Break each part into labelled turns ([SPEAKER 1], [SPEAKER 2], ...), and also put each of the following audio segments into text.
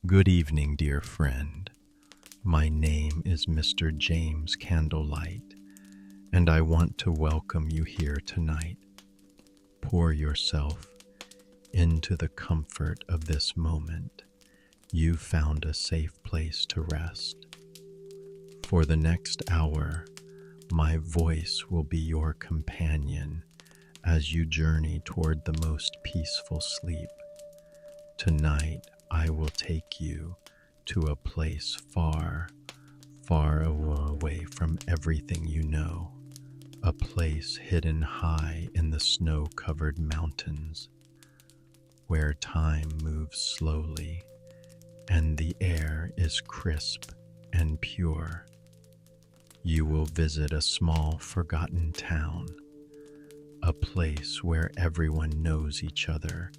[SPEAKER 1] Good evening, dear friend. My name is Mr. James Candlelight, and I want to welcome you here tonight. Pour yourself into the comfort of this moment. You found a safe place to rest. For the next hour, my voice will be your companion as you journey toward the most peaceful sleep. Tonight, I will take you to a place far, far away from everything you know, a place hidden high in the snow-covered mountains, where time moves slowly and the air is crisp and pure. You will visit a small, forgotten town, a place where everyone knows each other,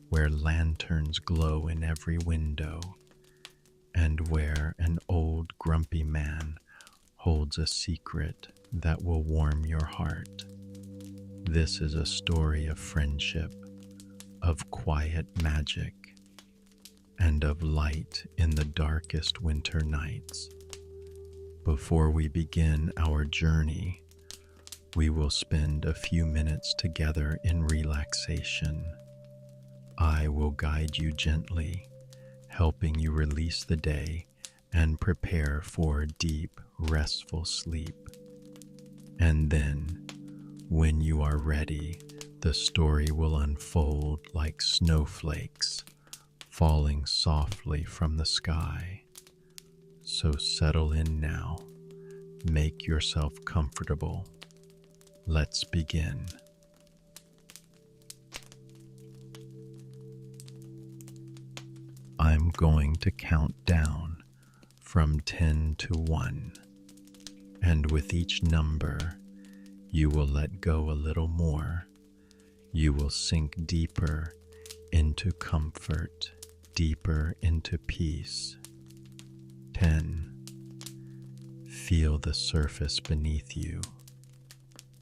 [SPEAKER 1] where lanterns glow in every window, and where an old grumpy man holds a secret that will warm your heart. This is a story of friendship, of quiet magic, and of light in the darkest winter nights. Before we begin our journey, we will spend a few minutes together in relaxation. I will guide you gently, helping you release the day and prepare for deep, restful sleep. And then, when you are ready, the story will unfold like snowflakes falling softly from the sky. So settle in now, make yourself comfortable. Let's begin. I'm going to count down from 10 to 1, and with each number, you will let go a little more. You will sink deeper into comfort, deeper into peace. 10. Feel the surface beneath you,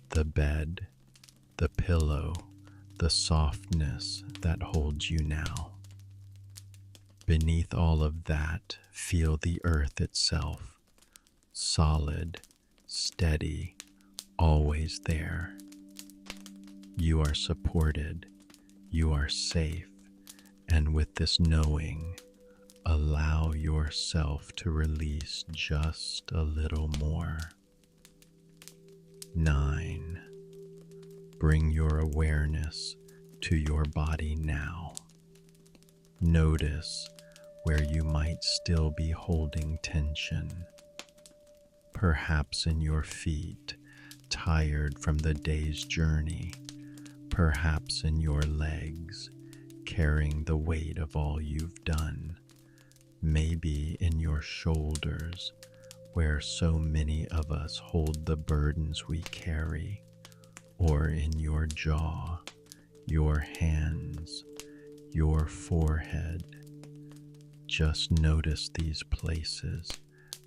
[SPEAKER 1] the bed, the pillow, the softness that holds you now. Beneath all of that, feel the earth itself, solid, steady, always there. You are supported, you are safe, and with this knowing, allow yourself to release just a little more. 9. Bring your awareness to your body now. Notice where you might still be holding tension. Perhaps in your feet, tired from the day's journey. Perhaps in your legs, carrying the weight of all you've done. Maybe in your shoulders, where so many of us hold the burdens we carry. Or in your jaw, your hands, your forehead. Just notice these places.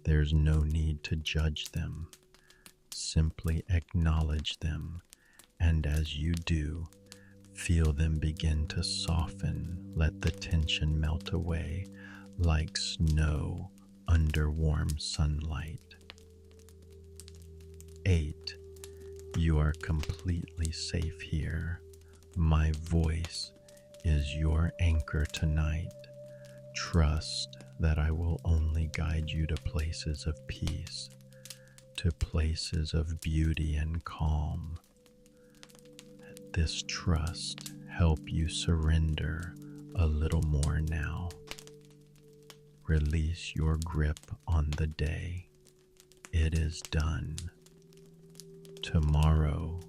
[SPEAKER 1] There's no need to judge them. Simply acknowledge them, and as you do, feel them begin to soften. Let the tension melt away like snow under warm sunlight. 8. You are completely safe here. My voice is your anchor tonight. Trust that I will only guide you to places of peace, to places of beauty and calm. Let this trust help you surrender a little more now. Release your grip on the day. It is done. Tomorrow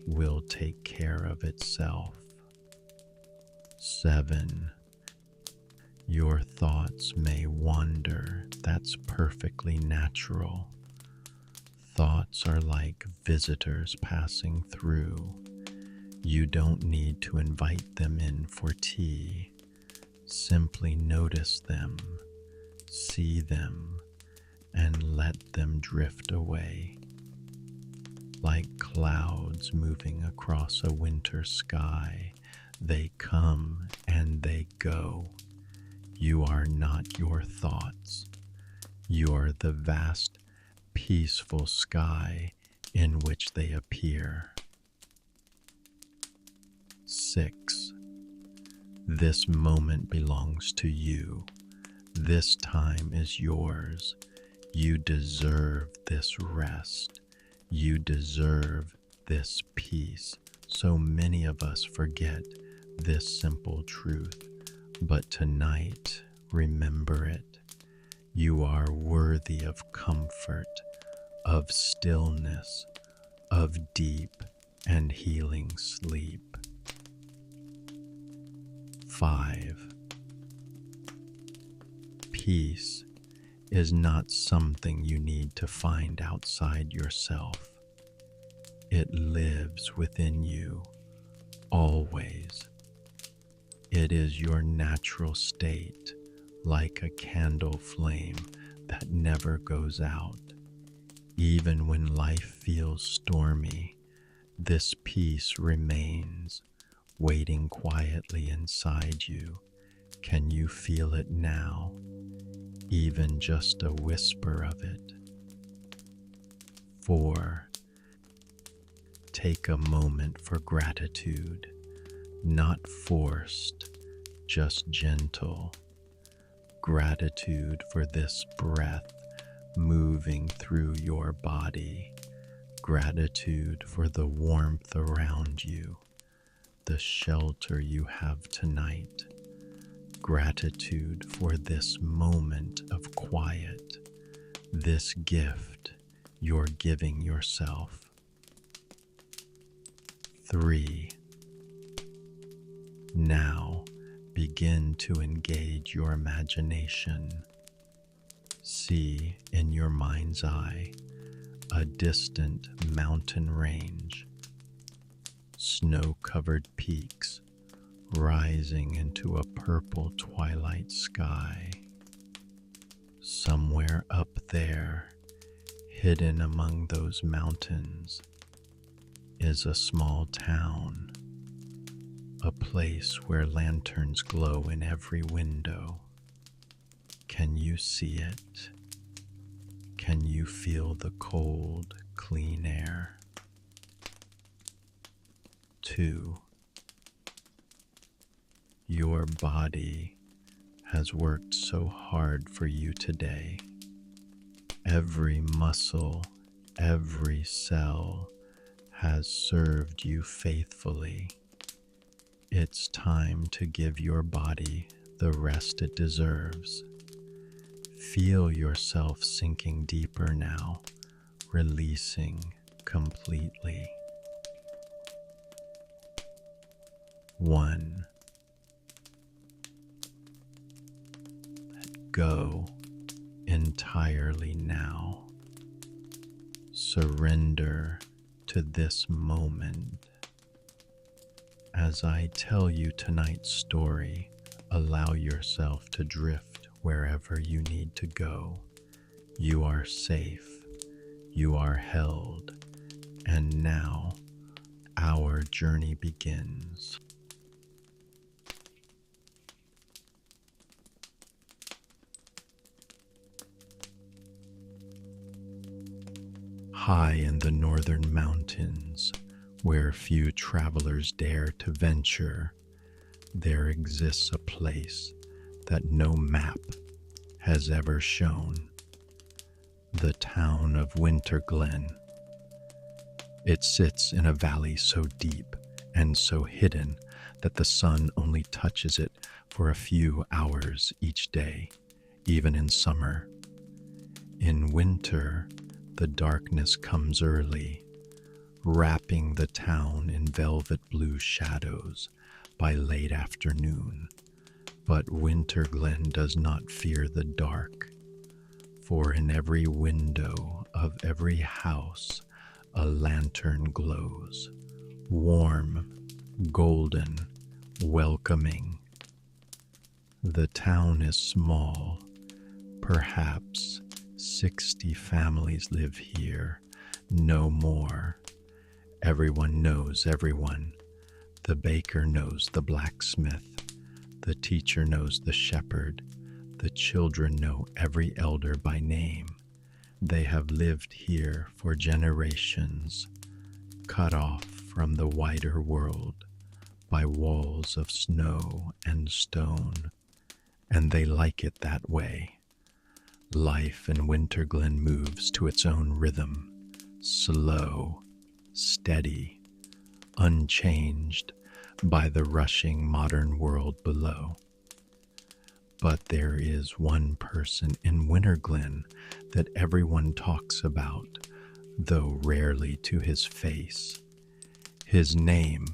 [SPEAKER 1] will take care of itself. 7. Your thoughts may wander. That's perfectly natural. Thoughts are like visitors passing through. You don't need to invite them in for tea. Simply notice them, see them, and let them drift away. Like clouds moving across a winter sky, they come and they go. You are not your thoughts. You are the vast, peaceful sky in which they appear. 6. This moment belongs to you. This time is yours. You deserve this rest. You deserve this peace. So many of us forget this simple truth, but tonight, remember it. You are worthy of comfort, of stillness, of deep and healing sleep. 5. Peace is not something you need to find outside yourself. It lives within you, always. It is your natural state, like a candle flame that never goes out. Even when life feels stormy, this peace remains, waiting quietly inside you. Can you feel it now? Even just a whisper of it. 4. Take a moment for gratitude, not forced, just gentle. Gratitude for this breath moving through your body. Gratitude for the warmth around you, the shelter you have tonight. Gratitude for this moment of quiet, this gift you're giving yourself. 3. Now, begin to engage your imagination. See in your mind's eye a distant mountain range, snow-covered peaks rising into a purple twilight sky. Somewhere up there, hidden among those mountains, is a small town, a place where lanterns glow in every window. Can you see it? Can you feel the cold, clean air? 2. Your body has worked so hard for you today. Every muscle, every cell has served you faithfully. It's time to give your body the rest it deserves. Feel yourself sinking deeper now, releasing completely. 1. Let go entirely now. Surrender to this moment. As I tell you tonight's story, allow yourself to drift wherever you need to go. You are safe. You are held. And now, our journey begins. High in the northern mountains, where few travelers dare to venture, there exists a place that no map has ever shown. The town of Winterglen. It sits in a valley so deep and so hidden that the sun only touches it for a few hours each day, even in summer. In winter, the darkness comes early, wrapping the town in velvet blue shadows by late afternoon. But Winterglen does not fear the dark, for in every window of every house a lantern glows, warm, golden, welcoming. The town is small, perhaps 60 families live here, no more. Everyone knows everyone. The baker knows the blacksmith. The teacher knows the shepherd. The children know every elder by name. They have lived here for generations, cut off from the wider world by walls of snow and stone, and they like it that way. Life in Winterglen moves to its own rhythm, slow, steady, unchanged by the rushing modern world below. But there is one person in Winterglen that everyone talks about, though rarely to his face. His name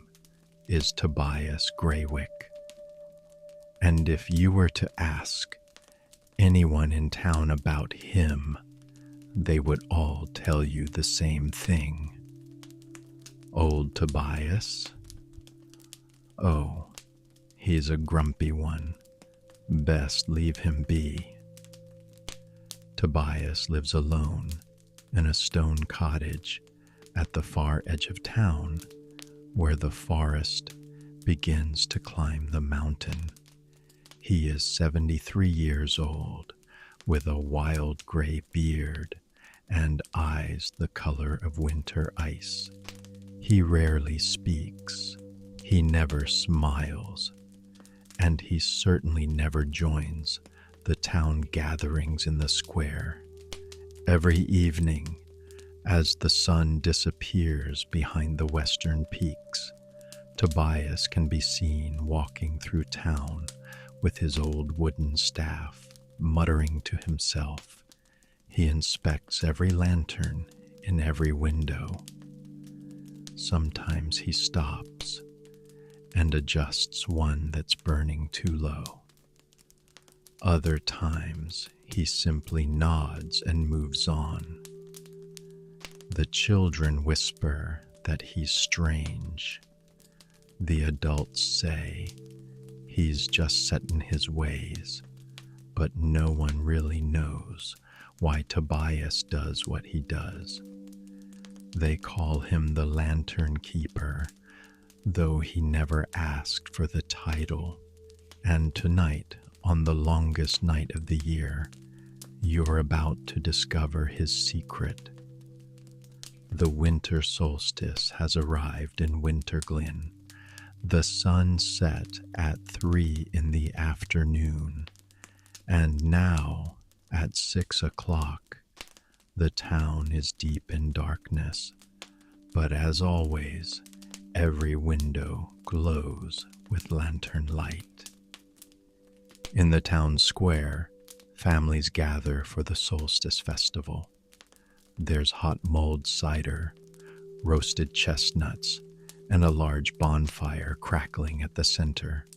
[SPEAKER 1] is Tobias Greywick. And if you were to ask anyone in town about him, they would all tell you the same thing. Old Tobias? Oh, he's a grumpy one. Best leave him be. Tobias lives alone in a stone cottage at the far edge of town, where the forest begins to climb the mountain. He is 73 years old, with a wild gray beard and eyes the color of winter ice. He rarely speaks, he never smiles, and he certainly never joins the town gatherings in the square. Every evening, as the sun disappears behind the western peaks, Tobias can be seen walking through town with his old wooden staff, muttering to himself. He inspects every lantern in every window. Sometimes he stops and adjusts one that's burning too low. Other times he simply nods and moves on. The children whisper that he's strange. The adults say he's just set in his ways, but no one really knows why Tobias does what he does. They call him the Lantern Keeper, though he never asked for the title. And tonight, on the longest night of the year, you're about to discover his secret. The winter solstice has arrived in Winterglen. The sun set at 3 in the afternoon, and now at 6 o'clock, the town is deep in darkness. But as always, every window glows with lantern light. In the town square, families gather for the solstice festival. There's hot mulled cider, roasted chestnuts, and a large bonfire crackling at the center.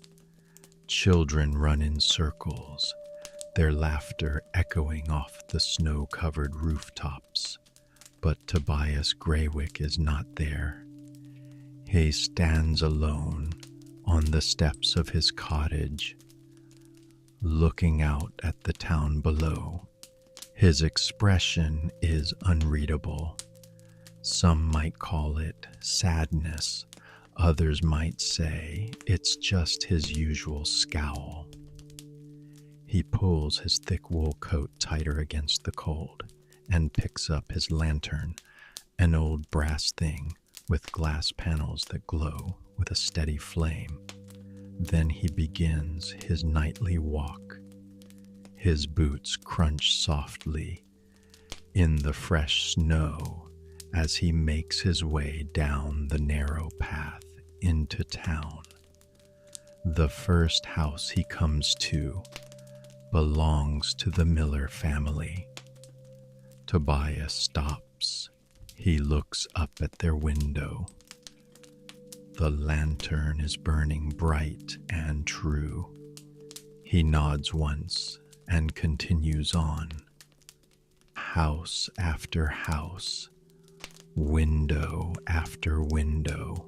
[SPEAKER 1] Children run in circles, their laughter echoing off the snow-covered rooftops. But Tobias Greywick is not there. He stands alone on the steps of his cottage, looking out at the town below. His expression is unreadable. Some might call it sadness. Others might say it's just his usual scowl. He pulls his thick wool coat tighter against the cold and picks up his lantern, an old brass thing with glass panels that glow with a steady flame. Then he begins his nightly walk. His boots crunch softly in the fresh snow as he makes his way down the narrow path into town. The first house he comes to belongs to the Miller family. Tobias stops. He looks up at their window. The lantern is burning bright and true. He nods once and continues on. House after house, window after window,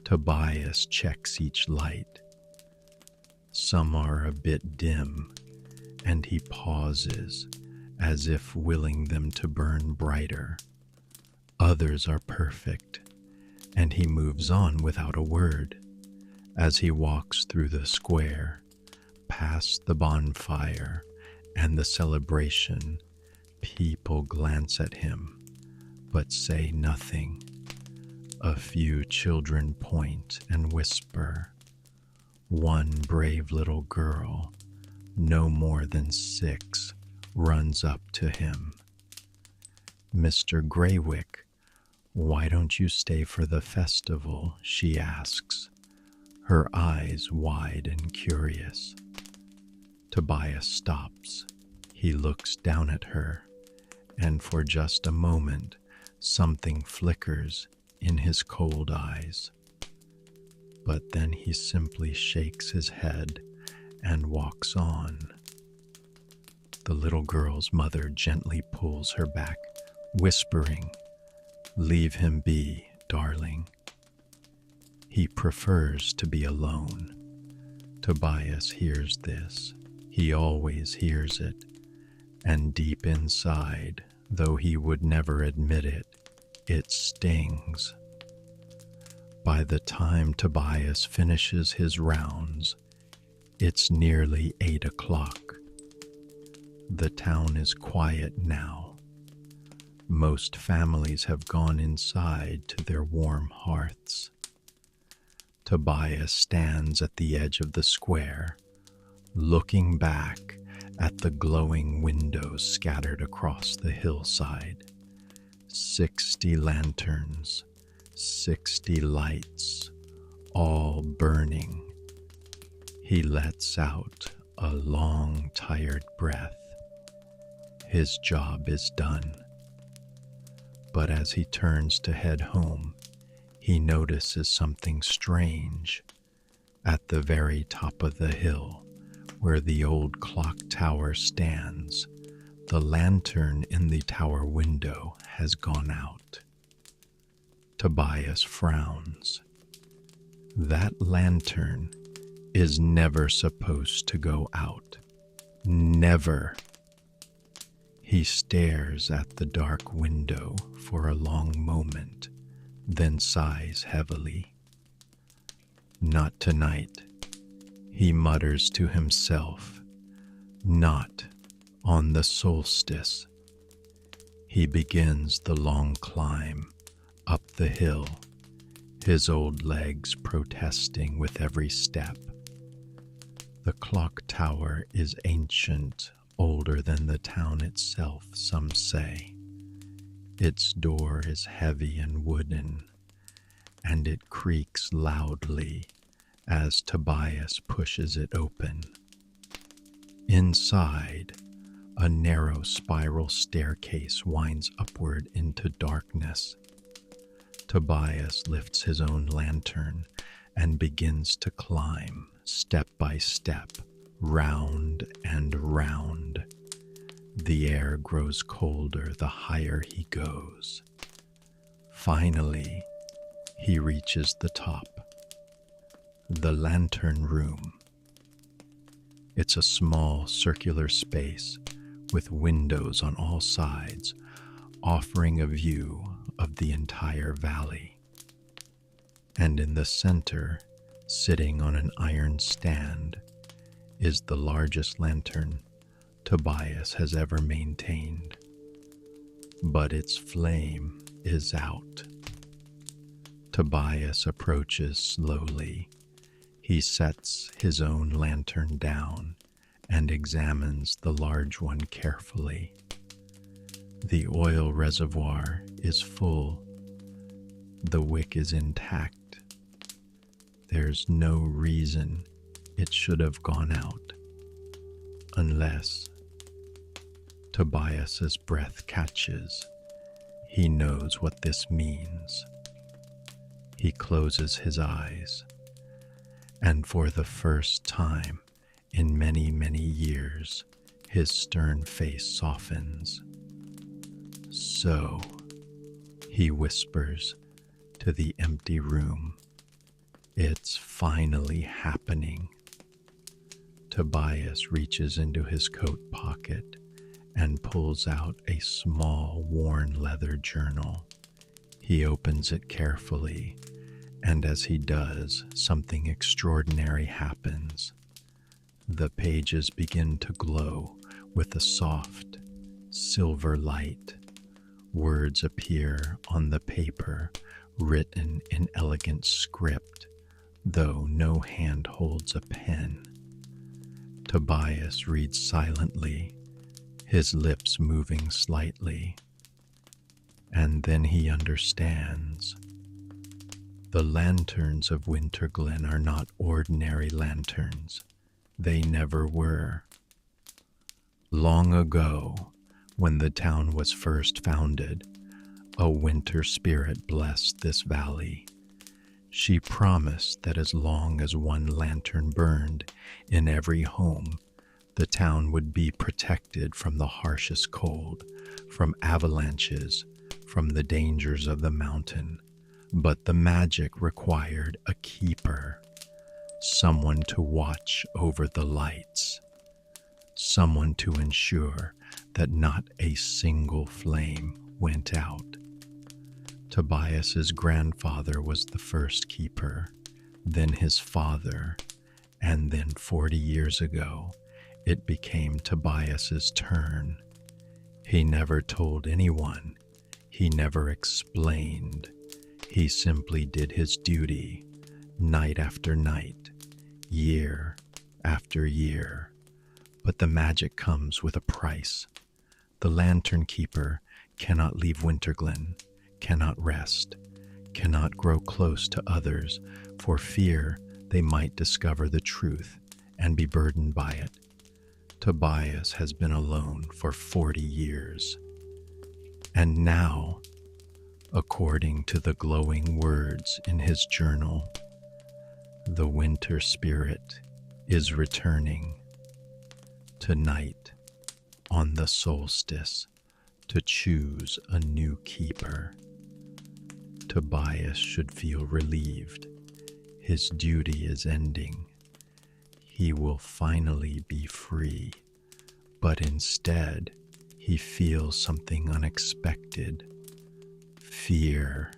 [SPEAKER 1] Tobias checks each light. Some are a bit dim, and he pauses as if willing them to burn brighter. Others are perfect, and he moves on without a word. As he walks through the square, past the bonfire and the celebration, people glance at him, but say nothing. A few children point and whisper. One brave little girl, no more than 6, runs up to him. "Mr. Greywick, why don't you stay for the festival?" she asks, her eyes wide and curious. Tobias stops. He looks down at her, and for just a moment, something flickers in his cold eyes. But then he simply shakes his head and walks on. The little girl's mother gently pulls her back, whispering, "Leave him be, darling. He prefers to be alone." Tobias hears this. He always hears it. And deep inside, though he would never admit it, it stings. By the time Tobias finishes his rounds, it's nearly 8 o'clock. The town is quiet now. Most families have gone inside to their warm hearths. Tobias stands at the edge of the square, looking back at the glowing windows scattered across the hillside. 60 lanterns, 60 lights, all burning. He lets out a long, tired breath. His job is done. But as he turns to head home, he notices something strange. At the very top of the hill, where the old clock tower stands, the lantern in the tower window has gone out. Tobias frowns. That lantern is never supposed to go out. Never. He stares at the dark window for a long moment, then sighs heavily. "Not tonight," he mutters to himself. "Not on the solstice." He begins the long climb up the hill, his old legs protesting with every step. The clock tower is ancient, older than the town itself, some say. Its door is heavy and wooden, and it creaks loudly as Tobias pushes it open. Inside, a narrow spiral staircase winds upward into darkness. Tobias lifts his own lantern and begins to climb, step by step, round and round. The air grows colder the higher he goes. Finally, he reaches the top. The lantern room. It's a small circular space with windows on all sides, offering a view of the entire valley. And in the center, sitting on an iron stand, is the largest lantern Tobias has ever maintained. But its flame is out. Tobias approaches slowly. He sets his own lantern down and examines the large one carefully. The oil reservoir is full. The wick is intact. There's no reason it should have gone out. Unless Tobias's breath catches. He knows what this means. He closes his eyes, and for the first time in many, many years, his stern face softens. "So," he whispers to the empty room, "it's finally happening." Tobias reaches into his coat pocket and pulls out a small, worn leather journal. He opens it carefully, and as he does, something extraordinary happens. The pages begin to glow with a soft, silver light. Words appear on the paper, written in elegant script, though no hand holds a pen. Tobias reads silently, his lips moving slightly, and then he understands. The lanterns of Winterglen are not ordinary lanterns. They never were. Long ago, when the town was first founded, a winter spirit blessed this valley. She promised that as long as one lantern burned in every home, the town would be protected from the harshest cold, from avalanches, from the dangers of the mountain. But the magic required a keeper, someone to watch over the lights, someone to ensure that not a single flame went out. Tobias's grandfather was the first keeper, then his father, and then 40 years ago, it became Tobias's turn. He never told anyone. He never explained. He simply did his duty, night after night, year after year. But the magic comes with a price. The lantern keeper cannot leave Winterglen, cannot rest, cannot grow close to others for fear they might discover the truth and be burdened by it. Tobias has been alone for 40 years. And now, according to the glowing words in his journal, the winter spirit is returning tonight on the solstice to choose a new keeper. Tobias should feel relieved. His duty is ending. He will finally be free, but instead he feels something unexpected. Fear,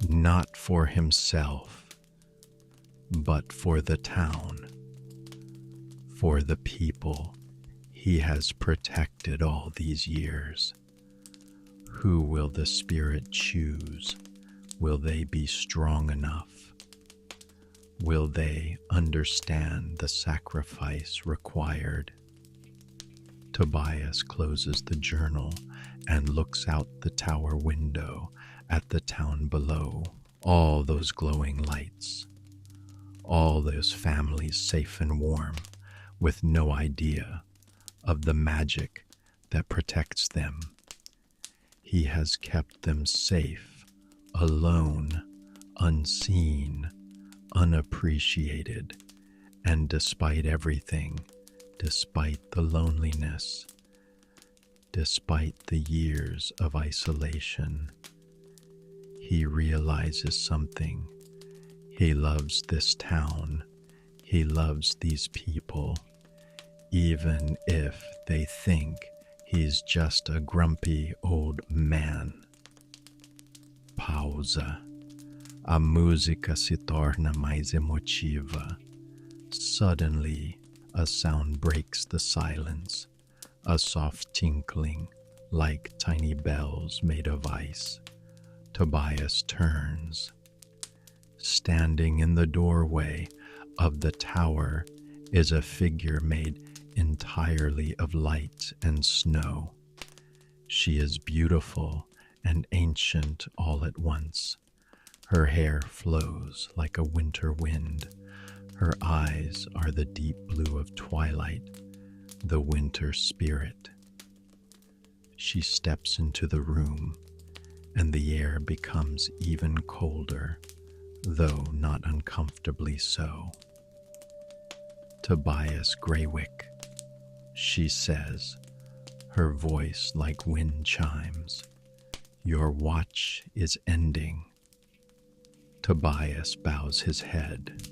[SPEAKER 1] not for himself, but for the town, for the people he has protected all these years. Who will the spirit choose? Will they be strong enough? Will they understand the sacrifice required? Tobias closes the journal and looks out the tower window at the town below. All those glowing lights, all those families safe and warm, with no idea of the magic that protects them. He has kept them safe, alone, unseen, unappreciated, and despite everything, despite the loneliness, despite the years of isolation, he realizes something. He loves this town. He loves these people, even if they think he's just a grumpy old man. Pausa. A música se torna mais emotiva. Suddenly, a sound breaks the silence, a soft tinkling like tiny bells made of ice. Tobias turns. Standing in the doorway of the tower is a figure made entirely of light and snow. She is beautiful and ancient all at once. Her hair flows like a winter wind. Her eyes are the deep blue of twilight, the winter spirit. She steps into the room, and the air becomes even colder, though not uncomfortably so. Tobias Greywick, she says, her voice like wind chimes. Your watch is ending. Tobias bows his head.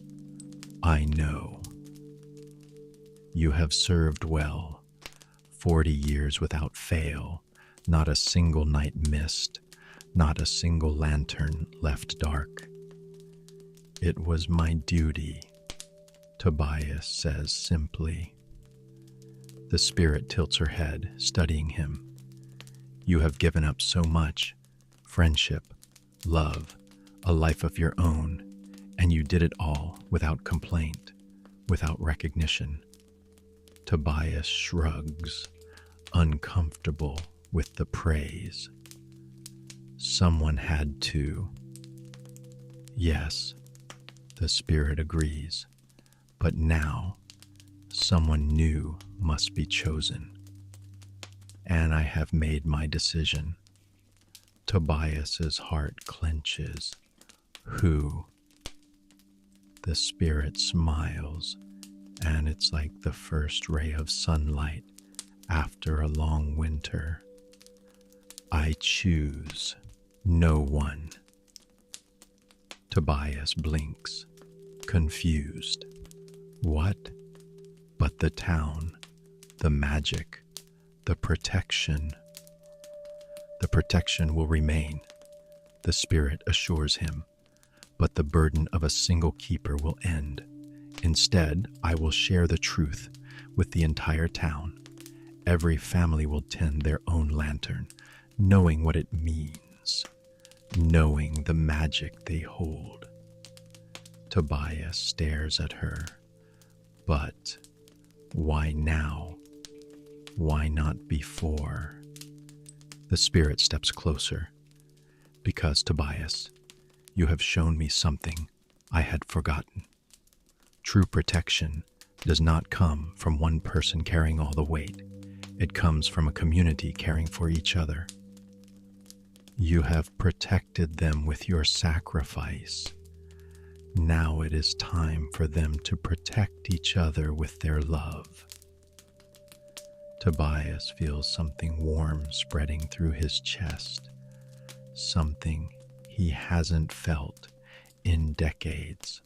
[SPEAKER 1] I know. You have served well, 40 years without fail, not a single night missed, not a single lantern left dark. It was my duty, Tobias says simply. The spirit tilts her head, studying him. You have given up so much: friendship, love, a life of your own, and you did it all without complaint, without recognition. Tobias shrugs, uncomfortable with the praise. Someone had to. Yes, the spirit agrees, but now someone new must be chosen. And I have made my decision. Tobias's heart clenches. Who? The spirit smiles, and it's like the first ray of sunlight after a long winter. I choose no one. Tobias blinks, confused. What? But the town, the magic, the protection. The protection will remain, the spirit assures him, but the burden of a single keeper will end. Instead, I will share the truth with the entire town. Every family will tend their own lantern, knowing what it means, knowing the magic they hold. Tobias stares at her. But why now? Why not before? The spirit steps closer. Because, Tobias, you have shown me something I had forgotten. True protection does not come from one person carrying all the weight. It comes from a community caring for each other. You have protected them with your sacrifice. Now it is time for them to protect each other with their love. Tobias feels something warm spreading through his chest, something he hasn't felt in decades.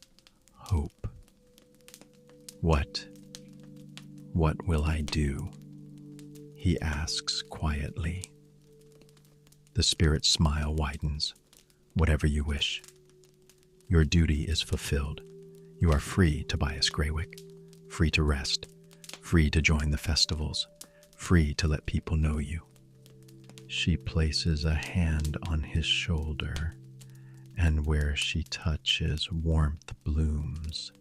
[SPEAKER 1] Hope. What will I do? He asks quietly. The spirit's smile widens. Whatever you wish. Your duty is fulfilled. You are free, Tobias Greywick. Free to rest. Free to join the festivals. Free to let people know you. She places a hand on his shoulder, and where she touches, warmth blooms.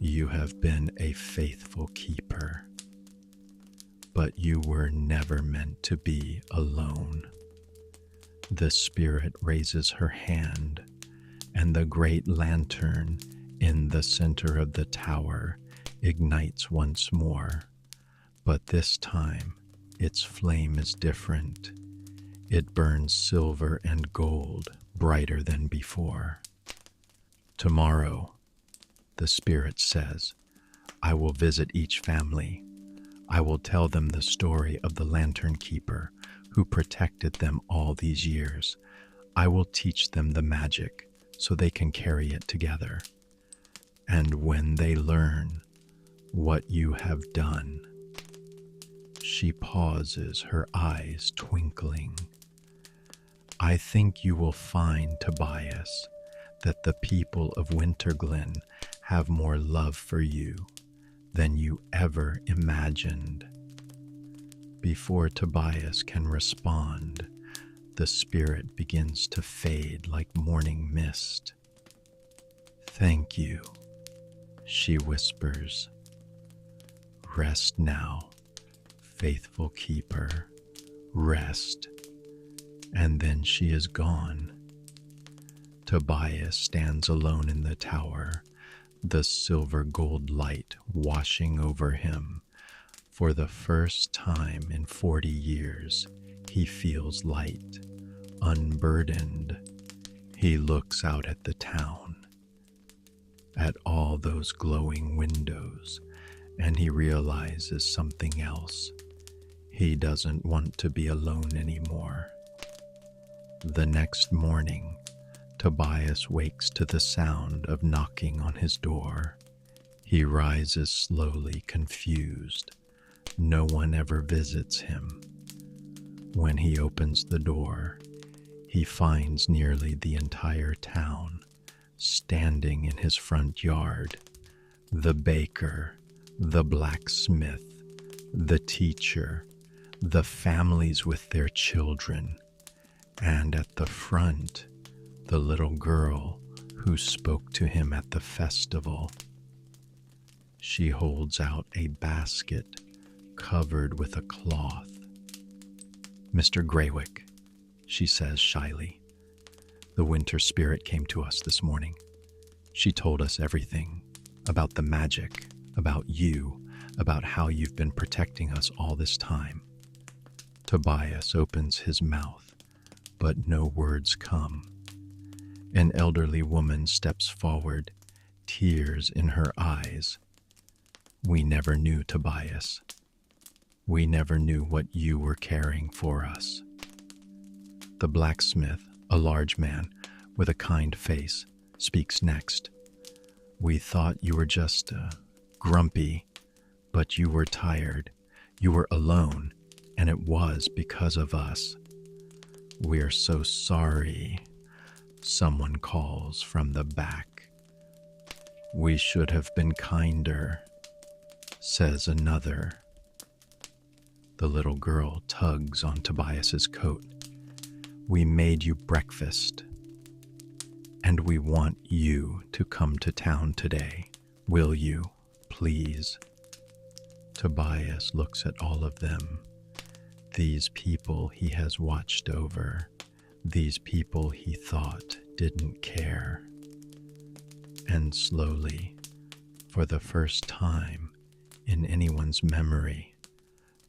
[SPEAKER 1] You have been a faithful keeper, but you were never meant to be alone. The spirit raises her hand, and the great lantern in the center of the tower ignites once more. But this time, its flame is different. It burns silver and gold, brighter than before. Tomorrow, the spirit says, I will visit each family. I will tell them the story of the lantern keeper who protected them all these years. I will teach them the magic so they can carry it together. And when they learn what you have done, she pauses, her eyes twinkling. I think you will find, Tobias, that the people of Winterglen have more love for you than you ever imagined. Before Tobias can respond, the spirit begins to fade like morning mist. Thank you, she whispers. Rest now, faithful keeper, rest. And then she is gone. Tobias stands alone in the tower, the silver gold light washing over him. For the first time in 40 years, he feels light, unburdened. He looks out at the town, at all those glowing windows, and he realizes something else. He doesn't want to be alone anymore. The next morning, Tobias wakes to the sound of knocking on his door. He rises slowly, confused. No one ever visits him. When he opens the door, he finds nearly the entire town standing in his front yard, The baker, the blacksmith, the teacher, the families with their children, and at the front, the little girl who spoke to him at the festival. She holds out a basket covered with a cloth. "Mr. Greywick," she says shyly, "the winter spirit came to us this morning. She told us everything about the magic, about you, about how you've been protecting us all this time." Tobias opens his mouth, but no words come. An elderly woman steps forward, tears in her eyes. "We never knew, Tobias. We never knew what you were caring for us." The blacksmith, a large man with a kind face, speaks next. "We thought you were just grumpy, but you were tired. You were alone, and it was because of us." "We're so sorry," someone calls from the back. "We should have been kinder," says another. The little girl tugs on Tobias's coat. "We made you breakfast, and we want you to come to town today. Will you, please?" Tobias looks at all of them. These people he has watched over, these people he thought didn't care. And slowly, for the first time in anyone's memory,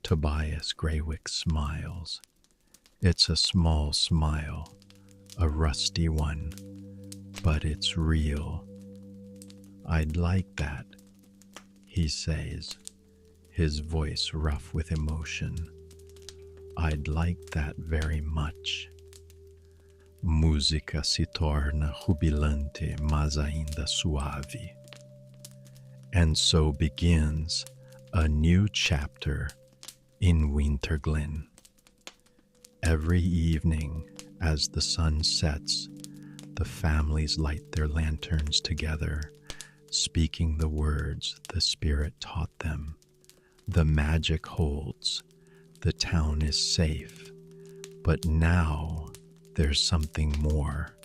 [SPEAKER 1] Tobias Greywick smiles. It's a small smile, a rusty one, but it's real. "I'd like that," he says, his voice rough with emotion. "I'd like that very much." Musica si torna jubilante, mas ainda suave. And so begins a new chapter in Winterglen. Every evening, as the sun sets, the families light their lanterns together, speaking the words the Spirit taught them. The magic holds. The town is safe. But now there's something more.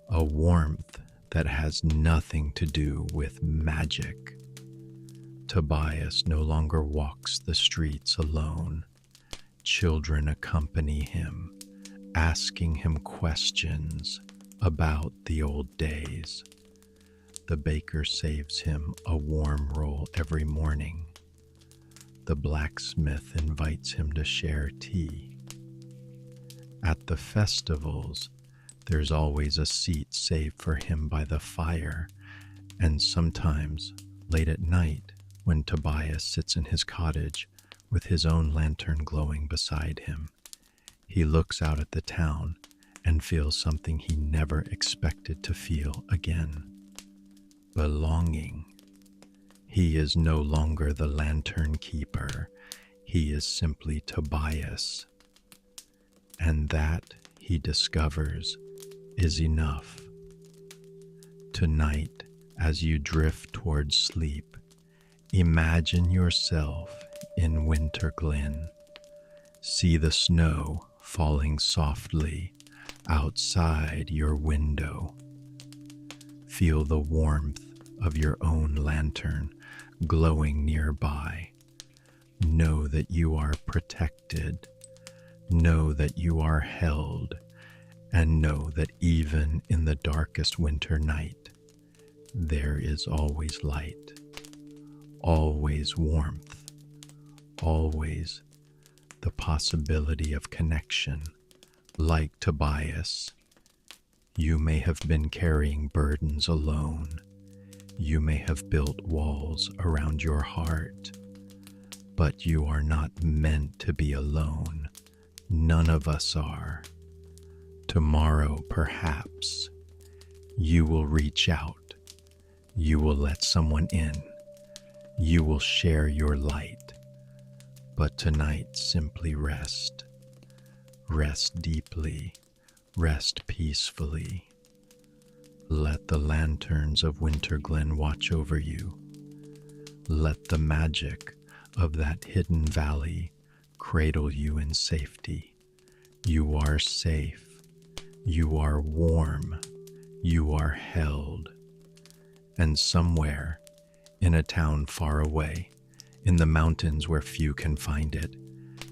[SPEAKER 1] A warmth that has nothing to do with magic. Tobias no longer walks the streets alone. Children accompany him, asking him questions about the old days. The baker saves him a warm roll every morning. The blacksmith invites him to share tea. At the festivals, there's always a seat saved for him by the fire, and sometimes, late at night, when Tobias sits in his cottage with his own lantern glowing beside him, he looks out at the town and feels something he never expected to feel again. Belonging. He is no longer the lantern keeper. He is simply Tobias. And that, he discovers, is enough. Tonight, as you drift towards sleep, imagine yourself in Winterglen. See the snow falling softly outside your window. Feel the warmth of your own lantern glowing nearby. Know that you are protected. Know that you are held. And know that even in the darkest winter night, there is always light, always warmth, always the possibility of connection. Like Tobias, you may have been carrying burdens alone. You may have built walls around your heart, but you are not meant to be alone. None of us are. Tomorrow, perhaps, you will reach out. You will let someone in. You will share your light. But tonight, simply rest. Rest deeply. Rest peacefully. Let the lanterns of Winterglen watch over you. Let the magic of that hidden valley cradle you in safety. You are safe. You are warm. You are held. And somewhere, in a town far away, in the mountains where few can find it,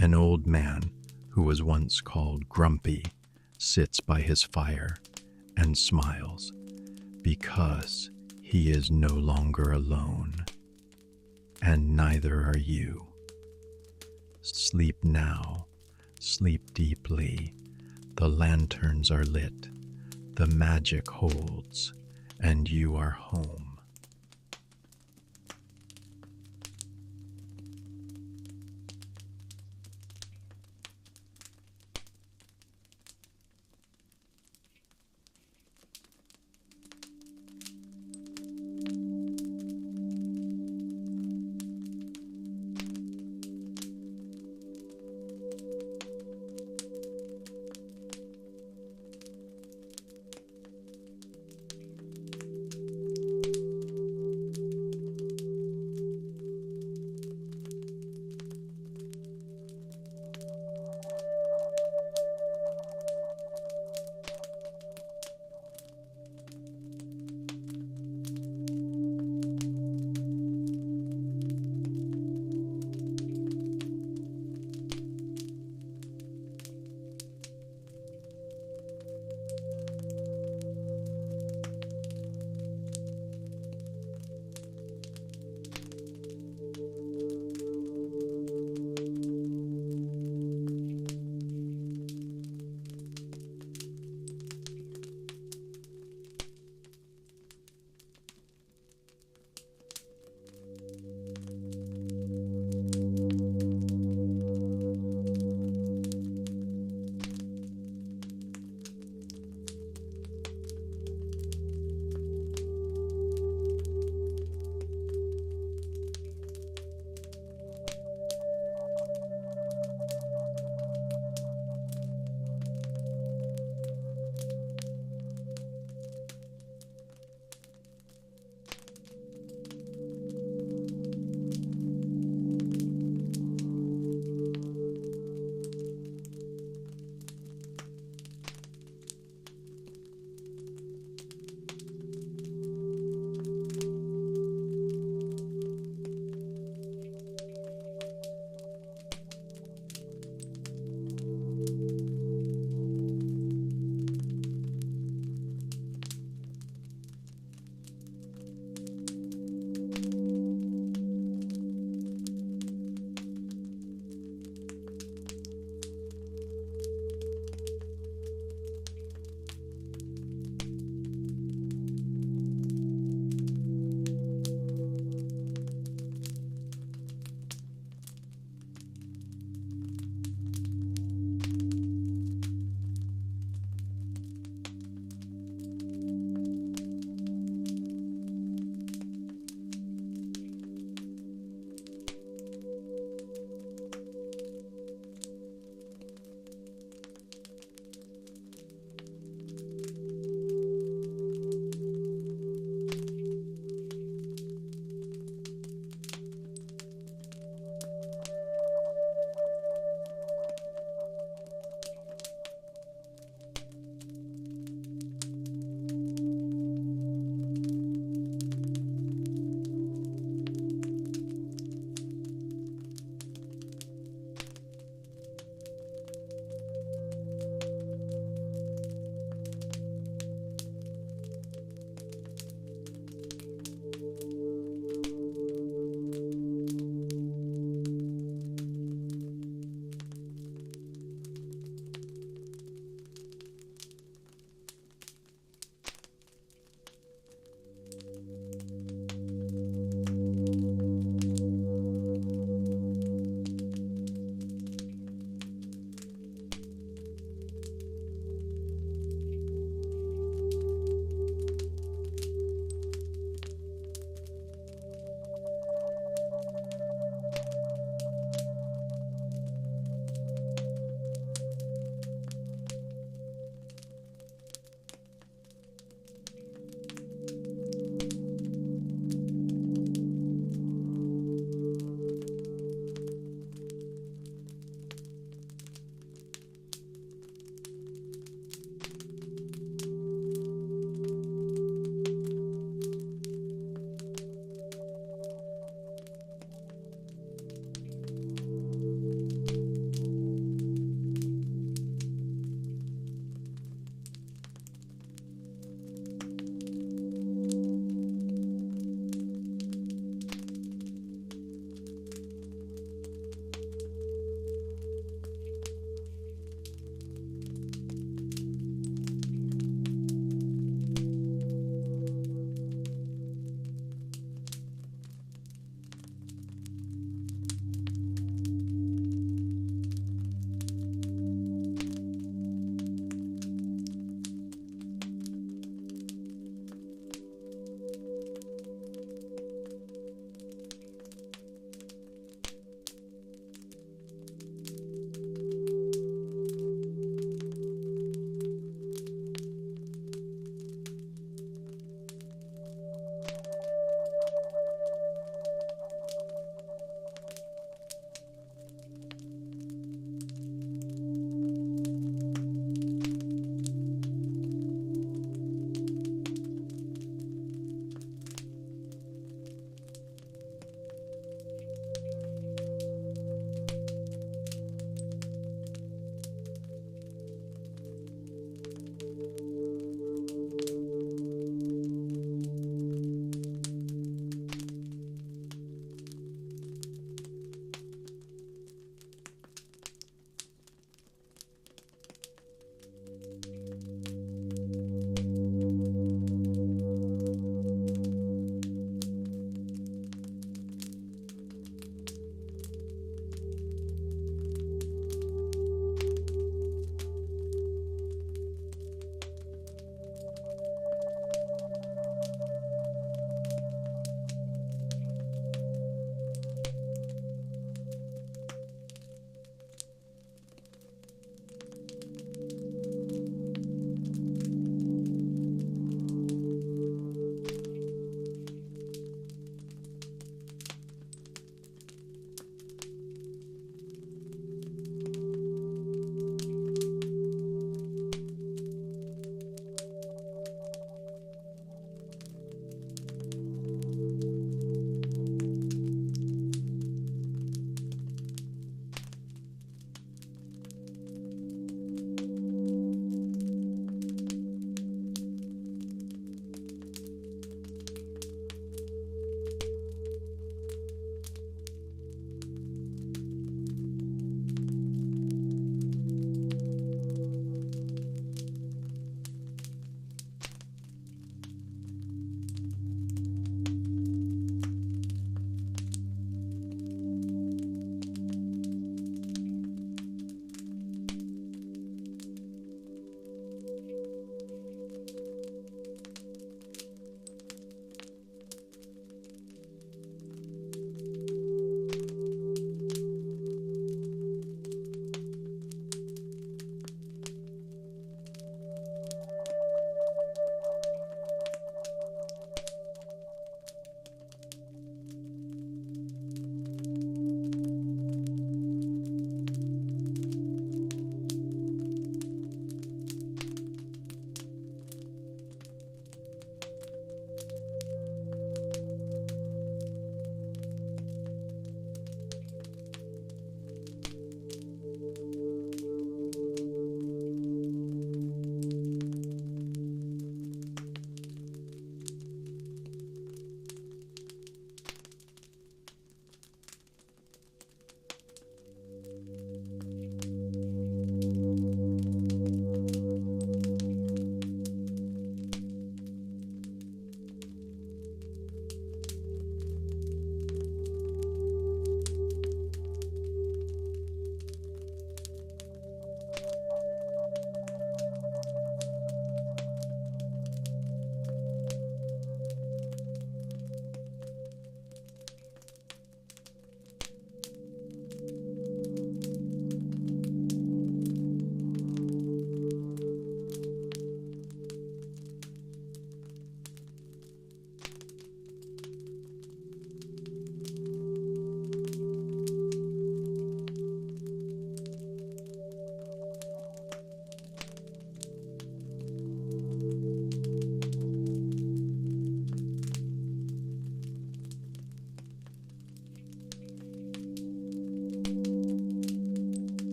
[SPEAKER 1] an old man who was once called Grumpy sits by his fire and smiles because he is no longer alone. And neither are you. Sleep now, sleep deeply. The lanterns are lit, the magic holds, and you are home.